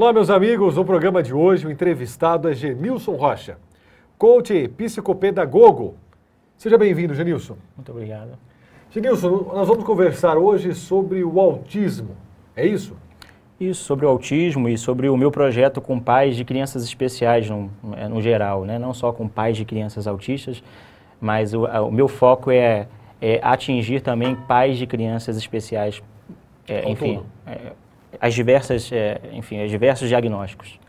Olá, meus amigos. No programa de hoje, o entrevistado é Genilson Rocha, coach e psicopedagogo. Seja bem-vindo, Genilson. Muito obrigado. Genilson, nós vamos conversar hoje sobre o autismo, é isso? Isso, sobre o autismo e sobre o meu projeto com pais de crianças especiais no geral, né? Não só com pais de crianças autistas, mas o meu foco é atingir também pais de crianças especiais, enfim, os diversos diagnósticos.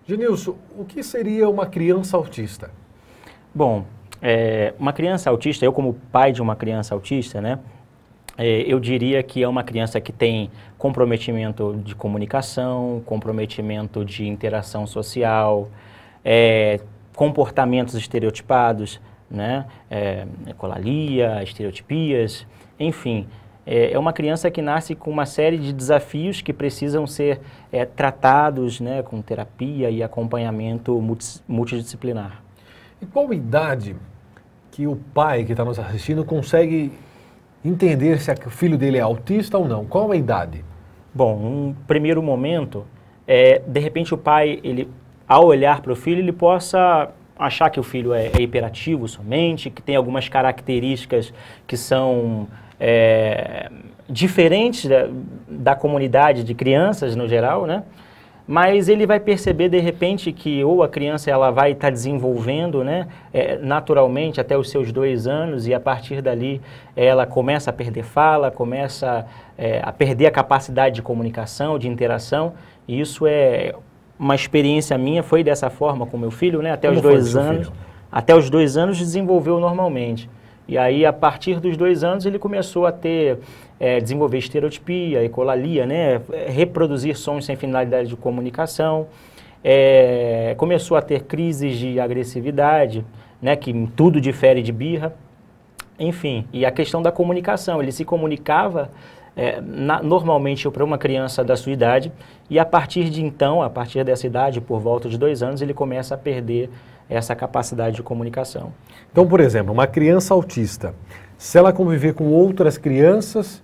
Genilson, o que seria uma criança autista? Bom, uma criança autista, eu como pai de uma criança autista, né? Eu diria que é uma criança que tem comprometimento de comunicação, comprometimento de interação social, comportamentos estereotipados, né? Ecolalia, estereotipias, enfim. É uma criança que nasce com uma série de desafios que precisam ser tratados, né, com terapia e acompanhamento multidisciplinar. E qual idade que o pai que está nos assistindo consegue entender se o filho dele é autista ou não? Qual a idade? Bom, um primeiro momento, de repente o pai, ao olhar para o filho, ele possa achar que o filho é hiperativo somente, que tem algumas características que são diferentes da comunidade de crianças no geral, né? Mas ele vai perceber de repente que ou a criança ela vai estar desenvolvendo, né, naturalmente até os seus 2 anos, e a partir dali ela começa a perder fala, começa a perder a capacidade de comunicação, de interação. E isso é uma experiência minha, foi dessa forma com meu filho, né, até os 2 anos. Até os 2 anos desenvolveu normalmente. E aí, a partir dos 2 anos, ele começou a desenvolver estereotipia, ecolalia, né? Reproduzir sons sem finalidade de comunicação, começou a ter crises de agressividade, né? Que tudo difere de birra, enfim. E a questão da comunicação, ele se comunicava normalmente para uma criança da sua idade, e a partir de então, a partir dessa idade, por volta de 2 anos, ele começa a perder essa capacidade de comunicação. Então, por exemplo, uma criança autista, se ela conviver com outras crianças,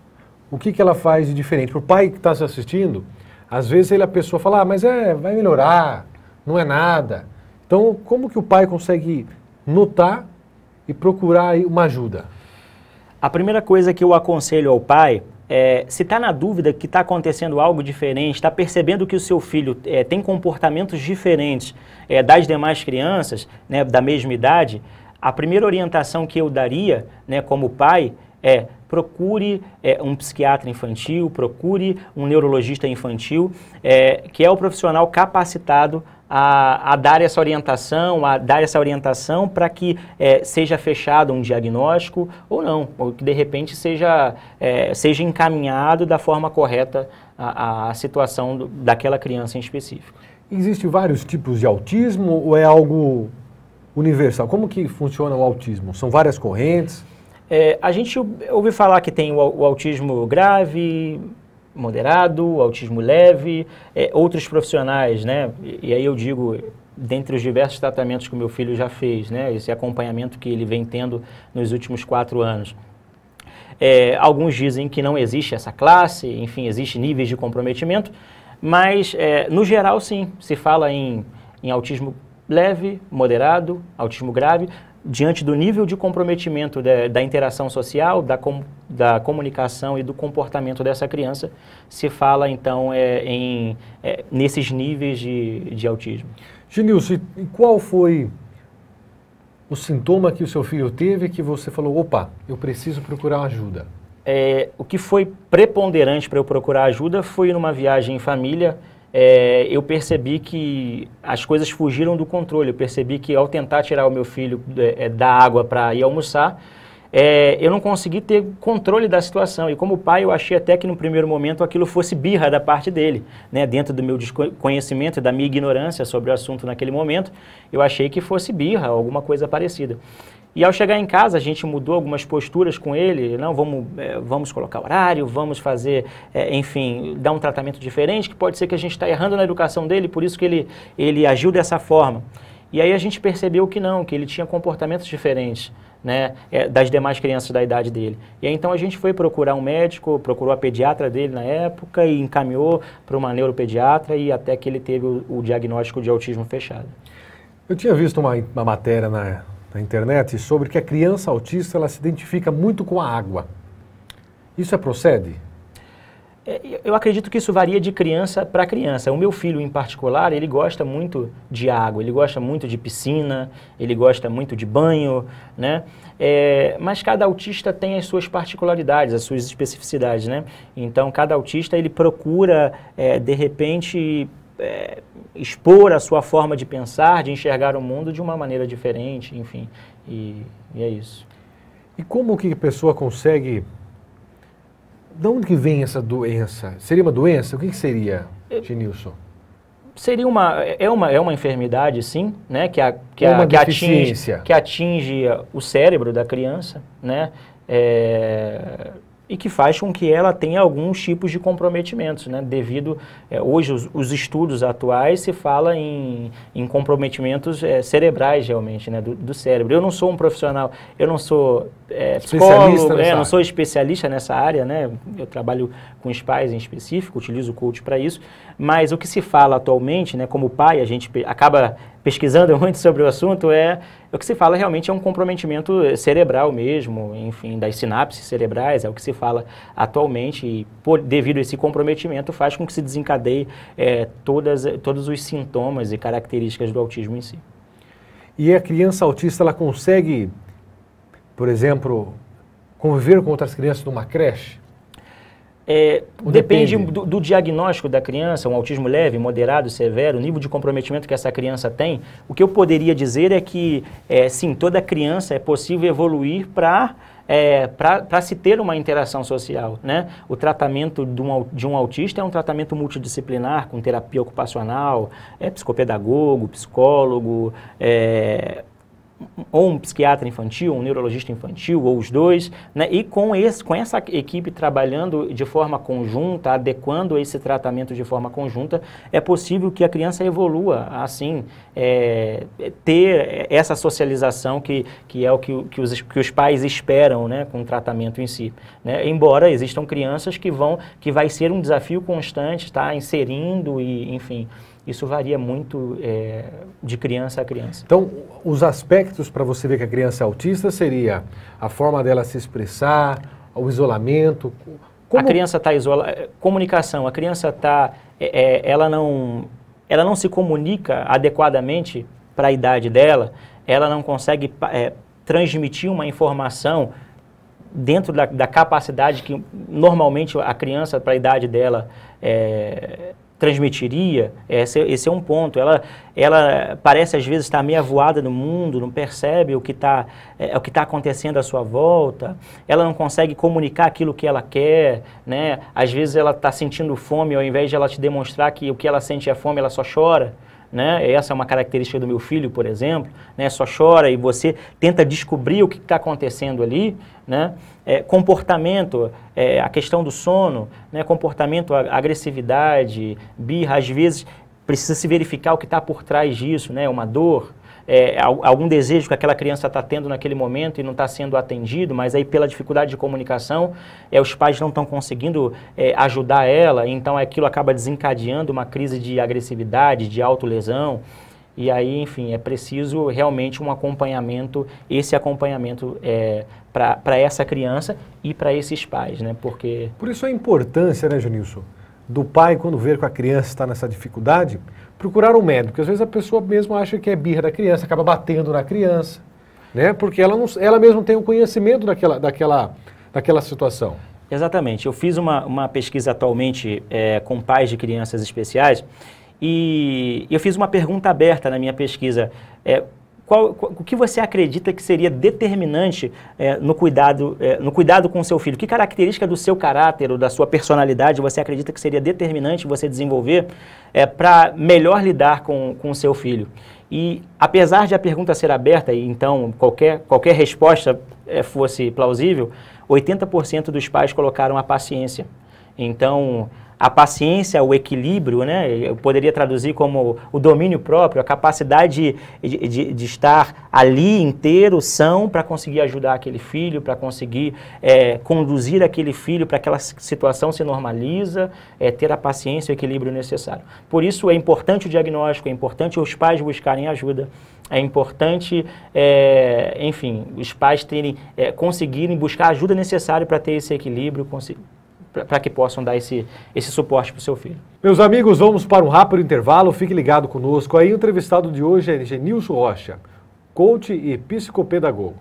o que ela faz de diferente? Para o pai que está se assistindo, às vezes a pessoa fala, mas vai melhorar, não é nada. Então, como que o pai consegue notar e procurar uma ajuda? A primeira coisa que eu aconselho ao pai se está na dúvida que está acontecendo algo diferente, está percebendo que o seu filho tem comportamentos diferentes das demais crianças, né, da mesma idade, a primeira orientação que eu daria, né, como pai, procure um psiquiatra infantil, procure um neurologista infantil, que é o profissional capacitado a dar essa orientação para que seja fechado um diagnóstico ou não, ou que de repente seja encaminhado da forma correta a situação daquela criança em específico. Existem vários tipos de autismo ou é algo universal? Como que funciona o autismo? São várias correntes? A gente ouve falar que tem o autismo grave, moderado, autismo leve, outros profissionais, né? E aí eu digo, dentre os diversos tratamentos que o meu filho já fez, né? Esse acompanhamento que ele vem tendo nos últimos 4 anos. Alguns dizem que não existe essa classe, enfim, existem níveis de comprometimento, mas no geral sim, se fala em autismo leve, moderado, autismo grave, diante do nível de comprometimento da interação social, da comunicação e do comportamento dessa criança, se fala então nesses níveis de autismo. Genilson, e qual foi o sintoma que o seu filho teve que você falou, opa, eu preciso procurar ajuda? O que foi preponderante para eu procurar ajuda foi numa viagem em família. Eu percebi que as coisas fugiram do controle. Eu percebi que ao tentar tirar o meu filho da água para ir almoçar, eu não consegui ter controle da situação. E como pai, eu achei até que no primeiro momento aquilo fosse birra da parte dele, né? Dentro do meu desconhecimento e da minha ignorância sobre o assunto naquele momento, eu achei que fosse birra, alguma coisa parecida. E ao chegar em casa, a gente mudou algumas posturas com ele, não, vamos colocar horário, vamos fazer, enfim, dar um tratamento diferente, que pode ser que a gente está errando na educação dele, por isso que ele agiu dessa forma. E aí a gente percebeu que não, que ele tinha comportamentos diferentes, né, das demais crianças da idade dele. E aí, então a gente foi procurar um médico, procurou a pediatra dele na época e encaminhou para uma neuropediatra e até que ele teve o diagnóstico de autismo fechado. Eu tinha visto uma matéria na internet sobre que a criança autista ela se identifica muito com a água. Isso procede? Eu acredito que isso varia de criança para criança. O meu filho, em particular, ele gosta muito de água, ele gosta muito de piscina, ele gosta muito de banho, né? Mas cada autista tem as suas particularidades, as suas especificidades, né? Então, cada autista, ele procura, de repente, expor a sua forma de pensar, de enxergar o mundo de uma maneira diferente, enfim, e é isso. E como que a pessoa consegue... De onde que vem essa doença? Seria uma doença? O que seria, Genilson? Seria uma enfermidade, sim, né, que atinge o cérebro da criança, né, e que faz com que ela tenha alguns tipos de comprometimentos, né, devido, hoje os estudos atuais se fala em comprometimentos cerebrais realmente, né, do cérebro. Eu não sou um profissional, eu não sou psicólogo, não sou especialista nessa área, né, eu trabalho com os pais em específico, utilizo o coach para isso, mas o que se fala atualmente, né, como pai, a gente acaba pesquisando muito sobre o assunto, o que se fala realmente é um comprometimento cerebral mesmo, enfim, das sinapses cerebrais, é o que se fala atualmente e devido a esse comprometimento faz com que se desencadeie todos os sintomas e características do autismo em si. E a criança autista, ela consegue, por exemplo, conviver com outras crianças numa creche? Depende do diagnóstico da criança, um autismo leve, moderado, severo, o nível de comprometimento que essa criança tem. O que eu poderia dizer é que, sim, toda criança é possível evoluir para se ter uma interação social, né? O tratamento de um autista é um tratamento multidisciplinar, com terapia ocupacional, psicopedagogo, psicólogo, ou um psiquiatra infantil, um neurologista infantil, ou os dois, né? E com essa equipe trabalhando de forma conjunta, adequando esse tratamento de forma conjunta, é possível que a criança evolua, assim, ter essa socialização que é o que os pais esperam, né, com o tratamento em si, né? Embora existam crianças que vai ser um desafio constante, estar inserindo e, enfim, isso varia muito de criança a criança. Então, os aspectos para você ver que a criança é autista seria a forma dela se expressar, o isolamento. A criança está isolada, comunicação, a criança está, ela não se comunica adequadamente para a idade dela, ela não consegue transmitir uma informação dentro da capacidade que normalmente a criança para a idade dela transmitiria. Esse é um ponto. Ela parece às vezes estar meio avoada no mundo, não percebe o que está acontecendo à sua volta, ela não consegue comunicar aquilo que ela quer, né? Às vezes ela está sentindo fome, ao invés de ela te demonstrar que o que ela sente é fome, ela só chora. Né? Essa é uma característica do meu filho, por exemplo, né? Só chora e você tenta descobrir o que está acontecendo ali, né? Comportamento, a questão do sono, né? Comportamento, agressividade, birra, às vezes precisa se verificar o que está por trás disso, né? Uma dor, algum desejo que aquela criança está tendo naquele momento e não está sendo atendido, mas aí pela dificuldade de comunicação, os pais não estão conseguindo ajudar ela, então aquilo acaba desencadeando uma crise de agressividade, de autolesão, e aí, enfim, é preciso realmente um acompanhamento, esse acompanhamento para essa criança e para esses pais, né? Porque... Por isso a importância, né, Genilson, do pai, quando ver que a criança está nessa dificuldade, procurar um médico, porque às vezes a pessoa mesmo acha que é birra da criança, acaba batendo na criança, né? Porque ela mesma não tem o conhecimento daquela situação. Exatamente. Eu fiz uma pesquisa atualmente com pais de crianças especiais e eu fiz uma pergunta aberta na minha pesquisa. O que você acredita que seria determinante no cuidado com o seu filho? Que característica do seu caráter ou da sua personalidade você acredita que seria determinante você desenvolver para melhor lidar com o seu filho? E apesar de a pergunta ser aberta e então qualquer resposta fosse plausível, 80% dos pais colocaram a paciência. Então, a paciência, o equilíbrio, né? Eu poderia traduzir como o domínio próprio, a capacidade de estar ali inteiro, são, para conseguir ajudar aquele filho, para conseguir conduzir aquele filho para aquela situação se normaliza, ter a paciência e o equilíbrio necessário. Por isso é importante o diagnóstico, é importante os pais buscarem ajuda, é importante, enfim, os pais conseguirem buscar a ajuda necessária para ter esse equilíbrio, para que possam dar esse suporte para o seu filho. Meus amigos, vamos para um rápido intervalo, fique ligado conosco aí. O entrevistado de hoje é Genilson Rocha, coach e psicopedagogo.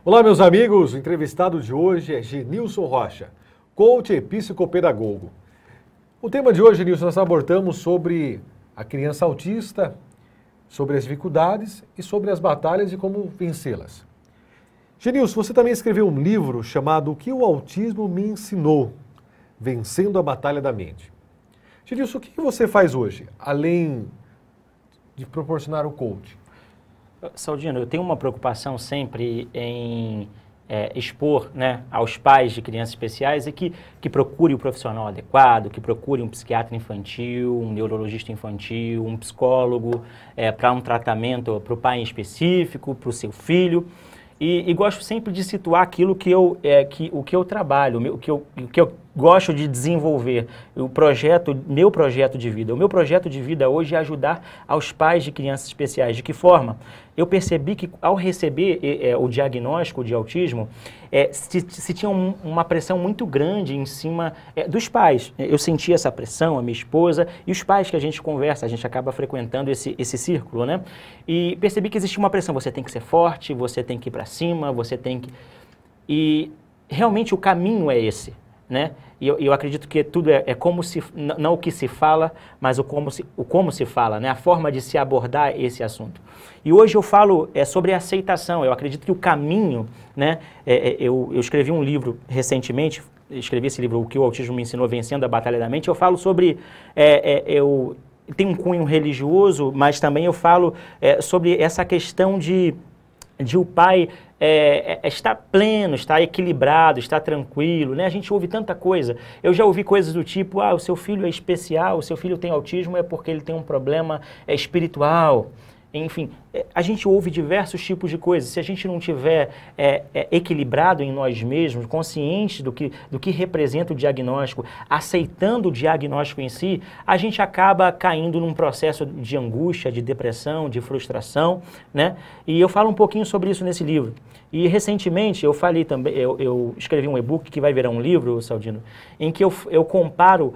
Olá, meus amigos, o entrevistado de hoje é Genilson Rocha, coach e psicopedagogo. O tema de hoje, Genilson, nós abordamos sobre a criança autista, sobre as dificuldades e sobre as batalhas e como vencê-las. Genilson, você também escreveu um livro chamado O que o autismo me ensinou, Vencendo a Batalha da Mente. Genilson, o que você faz hoje, além de proporcionar o coach? Saldino, eu tenho uma preocupação sempre em expor, né, aos pais de crianças especiais que procure o profissional adequado, que procure um psiquiatra infantil, um neurologista infantil, um psicólogo, para um tratamento para o pai em específico, para o seu filho. E gosto sempre de situar aquilo o que eu trabalho, o que eu gosto de desenvolver, meu projeto de vida. O meu projeto de vida hoje é ajudar aos pais de crianças especiais. De que forma? Eu percebi que ao receber o diagnóstico de autismo, se tinha uma pressão muito grande em cima dos pais. Eu senti essa pressão, a minha esposa e os pais que a gente conversa, a gente acaba frequentando esse círculo, né? E percebi que existia uma pressão, você tem que ser forte, você tem que ir para cima, você tem que... E realmente o caminho é esse, né? E eu acredito que tudo como se, não o que se fala, mas o como se fala, né? A forma de se abordar esse assunto. E hoje eu falo sobre aceitação. Eu acredito que o caminho, né? Eu escrevi um livro recentemente, escrevi esse livro, O que o autismo me ensinou, Vencendo a Batalha da Mente. Eu falo sobre... tem um cunho religioso, mas também eu falo sobre essa questão de o pai estar pleno, estar equilibrado, estar tranquilo, né? A gente ouve tanta coisa. Eu já ouvi coisas do tipo, o seu filho é especial, o seu filho tem autismo é porque ele tem um problema espiritual. Enfim, a gente ouve diversos tipos de coisas. Se a gente não tiver equilibrado em nós mesmos, consciente do que representa o diagnóstico, aceitando o diagnóstico em si, a gente acaba caindo num processo de angústia, de depressão, de frustração, né? E eu falo um pouquinho sobre isso nesse livro. E recentemente eu falei também, eu escrevi um e-book que vai virar um livro, Saldino, em que eu comparo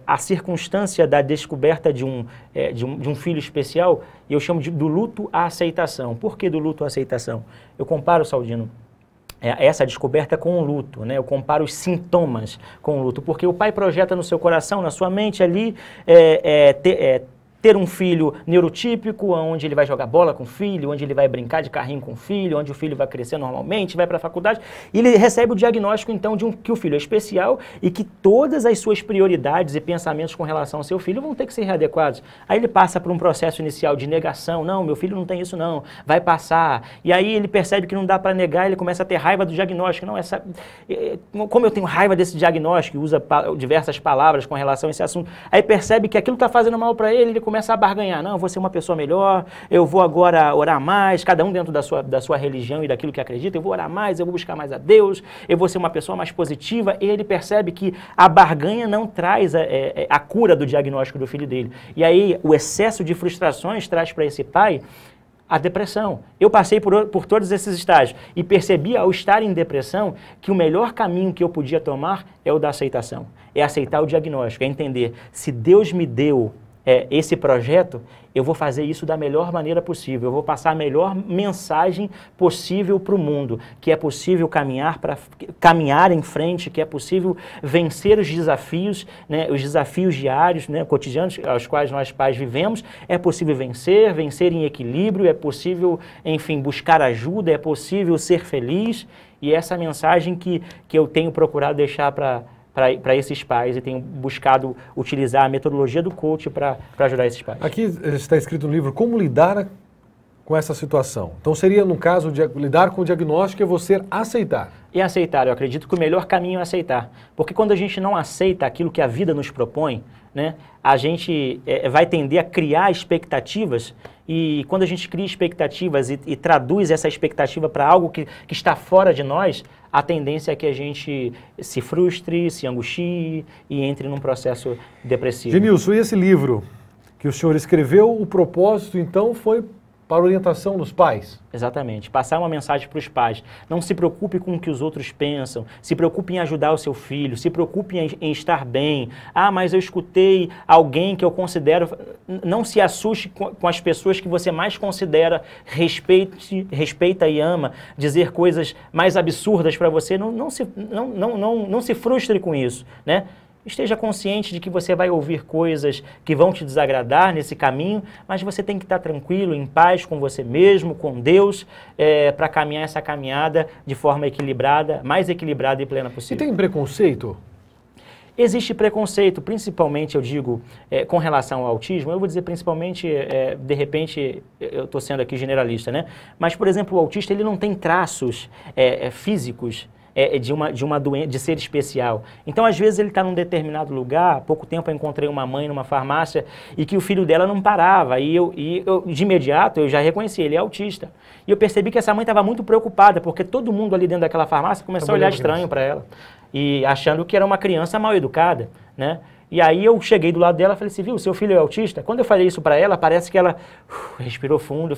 a circunstância da descoberta de um filho especial, e eu chamo do luto à aceitação. Por que do luto à aceitação? Eu comparo, Saldino, essa descoberta com o luto, né? Eu comparo os sintomas com o luto, porque o pai projeta no seu coração, na sua mente ali, ter um filho neurotípico, onde ele vai jogar bola com o filho, onde ele vai brincar de carrinho com o filho, onde o filho vai crescer normalmente, vai para a faculdade, e ele recebe o diagnóstico, então, que o filho é especial e que todas as suas prioridades e pensamentos com relação ao seu filho vão ter que ser readequados. Aí ele passa por um processo inicial de negação, não, meu filho não tem isso não, vai passar. E aí ele percebe que não dá para negar, ele começa a ter raiva do diagnóstico. Não, como eu tenho raiva desse diagnóstico, usa diversas palavras com relação a esse assunto, aí percebe que aquilo está fazendo mal para ele, ele começa começar a barganhar. Não, eu vou ser uma pessoa melhor, eu vou agora orar mais, cada um dentro da sua religião e daquilo que acredita, eu vou orar mais, eu vou buscar mais a Deus, eu vou ser uma pessoa mais positiva. E ele percebe que a barganha não traz a cura do diagnóstico do filho dele. E aí o excesso de frustrações traz para esse pai a depressão. Eu passei por todos esses estágios e percebi, ao estar em depressão, que o melhor caminho que eu podia tomar é o da aceitação. É aceitar o diagnóstico, é entender, se Deus me deu esse projeto, eu vou fazer isso da melhor maneira possível, eu vou passar a melhor mensagem possível para o mundo, que é possível caminhar em frente, que é possível vencer os desafios, né, os desafios diários, né, cotidianos, aos quais nós pais vivemos, é possível vencer em equilíbrio, é possível, enfim, buscar ajuda, é possível ser feliz, e essa mensagem que eu tenho procurado deixar para esses pais e tenho buscado utilizar a metodologia do coach para ajudar esses pais. Aqui está escrito no livro como lidar com essa situação. Então seria, no caso, lidar com o diagnóstico é você aceitar. E aceitar, eu acredito que o melhor caminho é aceitar. Porque quando a gente não aceita aquilo que a vida nos propõe, né, a gente vai tender a criar expectativas, e quando a gente cria expectativas e traduz essa expectativa para algo que está fora de nós, a tendência é que a gente se frustre, se angustie e entre num processo depressivo. Genilson, e esse livro que o senhor escreveu, o propósito então foi para a orientação dos pais? Exatamente, passar uma mensagem para os pais. Não se preocupe com o que os outros pensam, se preocupe em ajudar o seu filho, se preocupe em estar bem. Ah, mas eu escutei alguém que eu considero... Não se assuste com as pessoas que você mais considera, respeita e ama, dizer coisas mais absurdas para você. Não se frustre com isso, né? Esteja consciente de que você vai ouvir coisas que vão te desagradar nesse caminho, mas você tem que estar tranquilo, em paz com você mesmo, com Deus, para caminhar essa caminhada de forma equilibrada, mais equilibrada e plena possível. E tem preconceito? Existe preconceito, principalmente, eu digo, com relação ao autismo. Eu vou dizer principalmente, de repente, eu estou sendo aqui generalista, né? Mas, por exemplo, o autista ele não tem traços físicos de ser especial. Então, às vezes, ele está num determinado lugar. Há pouco tempo eu encontrei uma mãe numa farmácia e que o filho dela não parava. E eu de imediato, eu já reconheci, ele é autista. E eu percebi que essa mãe estava muito preocupada, porque todo mundo ali dentro daquela farmácia começou a olhar estranho para ela. E achando que era uma criança mal educada, né? E aí eu cheguei do lado dela e falei assim, viu, seu filho é autista? Quando eu falei isso para ela, parece que ela respirou fundo.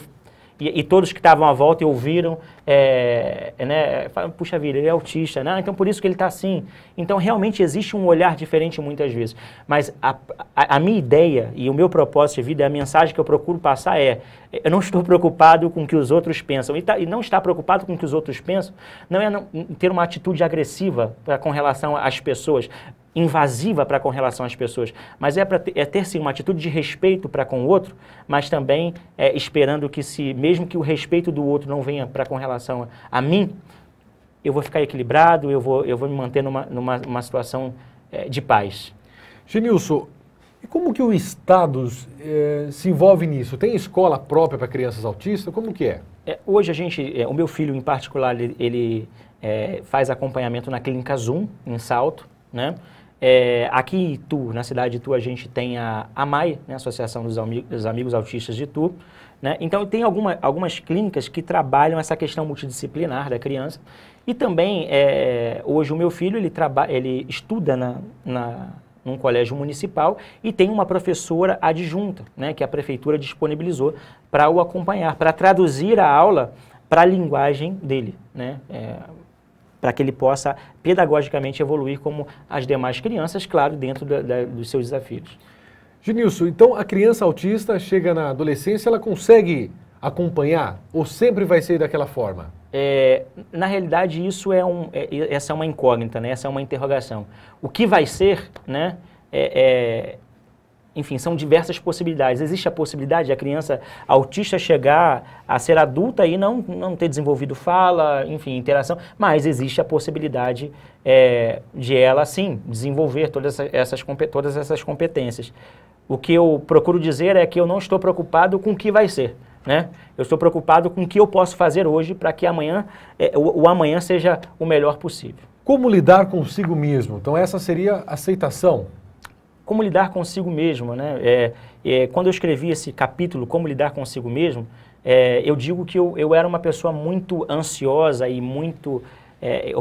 E todos que estavam à volta e ouviram, né, falaram, puxa vida, ele é autista, né? Então por isso que ele está assim. Então realmente existe um olhar diferente muitas vezes. Mas a minha ideia e o meu propósito de vida, a mensagem que eu procuro passar eu não estou preocupado com o que os outros pensam. E não estar preocupado com o que os outros pensam não é ter uma atitude agressiva com relação às pessoas, invasiva para com relação às pessoas, mas é ter sim uma atitude de respeito para com o outro, mas também esperando que mesmo que o respeito do outro não venha para com relação a mim, eu vou ficar equilibrado, eu vou me manter numa situação de paz. Genilson, e como que o Estado se envolve nisso? Tem escola própria para crianças autistas? Como que é? Hoje o meu filho em particular, ele faz acompanhamento na Clínica Zoom, em Salto, né? Aqui em Itu, na cidade de Itu, a gente tem a AMAI, né, Associação dos Amigos Autistas de Itu, né? Então tem algumas clínicas que trabalham essa questão multidisciplinar da criança. E também, hoje o meu filho, ele estuda num colégio municipal e tem uma professora adjunta, né, que a prefeitura disponibilizou para o acompanhar, para traduzir a aula para a linguagem dele, né? Para que ele possa pedagogicamente evoluir como as demais crianças, claro, dentro dos seus desafios. Genilson, então a criança autista chega na adolescência, ela consegue acompanhar ou sempre vai ser daquela forma? Na realidade, essa é uma incógnita, né? Essa é uma interrogação. O que vai ser, né? Enfim, são diversas possibilidades. Existe a possibilidade de a criança autista chegar a ser adulta e não ter desenvolvido fala, enfim, interação, mas existe a possibilidade de ela, sim, desenvolver todas essas competências. O que eu procuro dizer é que eu não estou preocupado com o que vai ser, né? Eu estou preocupado com o que eu posso fazer hoje para que amanhã, o amanhã seja o melhor possível. Como lidar consigo mesmo? Então essa seria a aceitação. como lidar consigo mesmo, né? Quando eu escrevi esse capítulo, Como Lidar Consigo Mesmo, eu digo que eu era uma pessoa muito ansiosa e muito...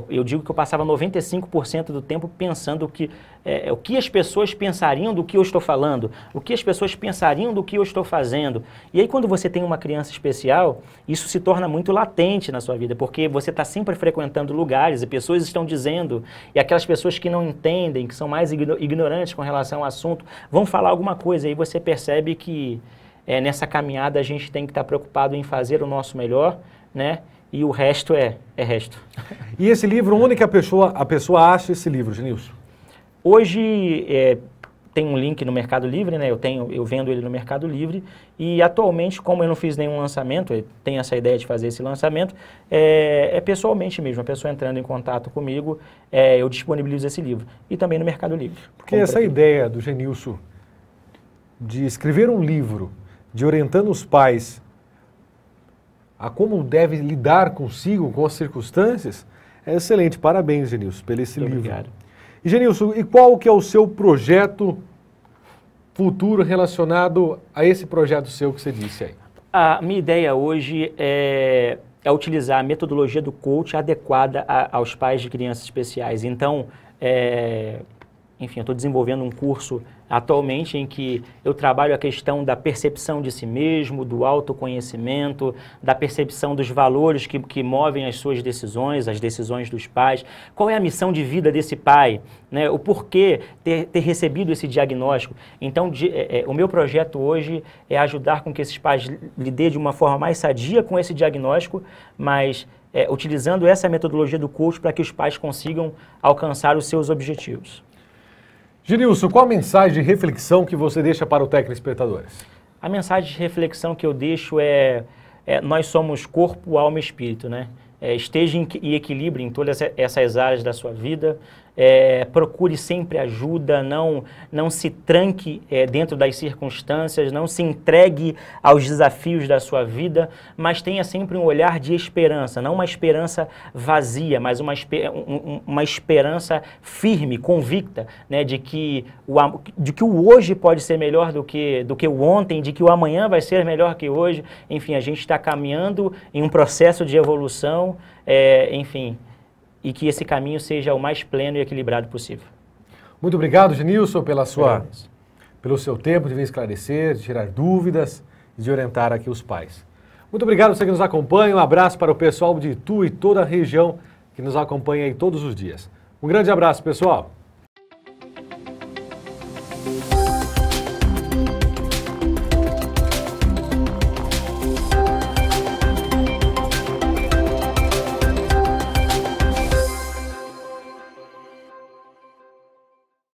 eu digo que eu passava 95% do tempo pensando o que as pessoas pensariam do que eu estou falando, o que as pessoas pensariam do que eu estou fazendo. E aí, quando você tem uma criança especial, isso se torna muito latente na sua vida, porque você está sempre frequentando lugares e pessoas estão dizendo, e aquelas pessoas que não entendem, que são mais ignorantes com relação ao assunto, vão falar alguma coisa, e aí você percebe que nessa caminhada a gente tem que estar preocupado em fazer o nosso melhor, né? E o resto é resto. E esse livro, onde que a pessoa acha esse livro, Genilson? Hoje tem um link no Mercado Livre, né? Eu vendo ele no Mercado Livre, e atualmente, como eu não fiz nenhum lançamento, eu tenho essa ideia de fazer esse lançamento, pessoalmente mesmo, a pessoa entrando em contato comigo, eu disponibilizo esse livro. E também no Mercado Livre. Porque essa ideia do Genilson de escrever um livro, de orientando os pais a como deve lidar consigo, com as circunstâncias, é excelente. Parabéns, Genilson, pelo esse livro. Obrigado. E, Genilson, e qual que é o seu projeto futuro relacionado a esse projeto seu que você disse aí? A minha ideia hoje é utilizar a metodologia do coach adequada aos pais de crianças especiais. Então, enfim, eu estou desenvolvendo um curso atualmente em que eu trabalho a questão da percepção de si mesmo, do autoconhecimento, da percepção dos valores que movem as suas decisões, as decisões dos pais. Qual é a missão de vida desse pai, né? O porquê ter recebido esse diagnóstico. Então, o meu projeto hoje é ajudar com que esses pais lidem de uma forma mais sadia com esse diagnóstico, mas utilizando essa metodologia do coach para que os pais consigam alcançar os seus objetivos. Genilson, qual a mensagem de reflexão que você deixa para o telespectadores? A mensagem de reflexão que eu deixo nós somos corpo, alma e espírito, né? Esteja em equilíbrio em todas essas áreas da sua vida, procure sempre ajuda, não se tranque dentro das circunstâncias, não se entregue aos desafios da sua vida, mas tenha sempre um olhar de esperança, não uma esperança vazia, mas uma esperança firme, convicta, né, de que o hoje pode ser melhor do que o ontem, de que o amanhã vai ser melhor que hoje. Enfim, a gente está caminhando em um processo de evolução, enfim, e que esse caminho seja o mais pleno e equilibrado possível. Muito obrigado, Genilson, pelo seu tempo de vir esclarecer, de tirar dúvidas e de orientar aqui os pais. Muito obrigado a você que nos acompanha, um abraço para o pessoal de Itu e toda a região que nos acompanha aí todos os dias. Um grande abraço, pessoal!